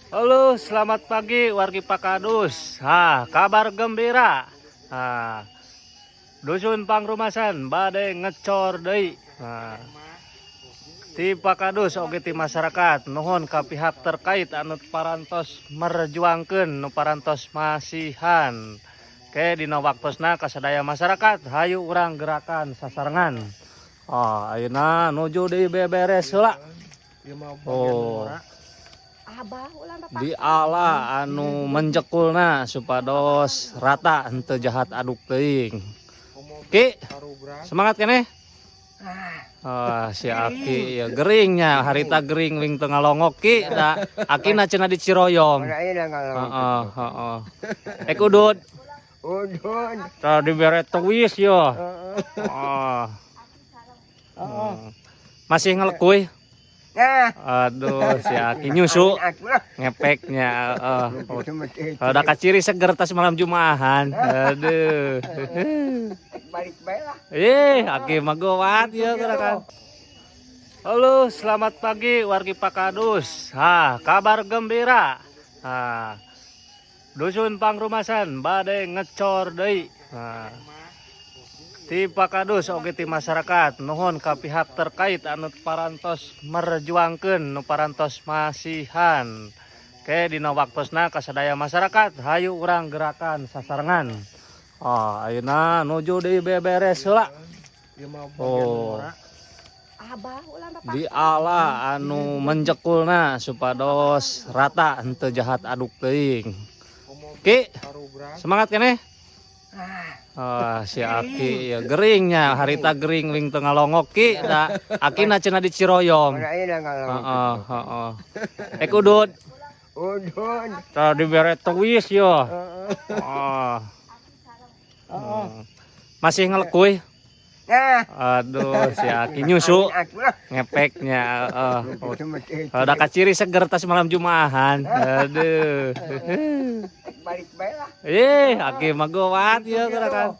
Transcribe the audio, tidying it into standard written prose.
Halo, selamat pagi wargi Pakadus. Kabar gembira. Dusun Pangrumasan badai ngecor deui. Ti Pakadus oge ti masyarakat nuhun ka pihak terkait anu parantos merjuangkeun nu parantos masihan. Ke dina waktosna kasadaya masyarakat hayu urang gerakan sasarengan. Ayeuna nuju deui beberes heula. Di ala anu menjekulna supados rata henteu jahat aduk teuing. Ki, semangat keneh. Si Aki ya geringnya harita gering ling teu ngalongok ki da Akina cenah di Ciroyom. Heeh. Udud. Tah dibere teuis yo. Masih ngelekuy. Aduh, si Aki nyusu ngepeknya. Udah kaciri seger tas malam Jumaahan. Aduh. Aki mah gawat ya kan. Halo, selamat pagi wargi Pakadus. Kabar gembira. Dusun Pangrumasan badai ngecor deui. Ti Pakadus oge ti masyarakat nuhun ka pihak terkait anu parantos merjuangkeun nu parantos masihan. Ke dina waktosna kasadaya masyarakat hayu urang gerakan sasarengan. Ayeuna nuju deui beberes heula. Di ala anu menjekulna supados rata henteu jahat aduk teuing. Ki, semangat keneh. Si Aki ya geringnya harita gering ling teu ngalongok ki da Akina cenah di Ciroyom. Heeh. Udud. Tah dibere teuis yo. Masih ngelekuy. Aduh, si Aki nyusu ngepeknya. Udah kaciri seger tas malam Jumaahan. Aduh. Aki mah gawat ya kan.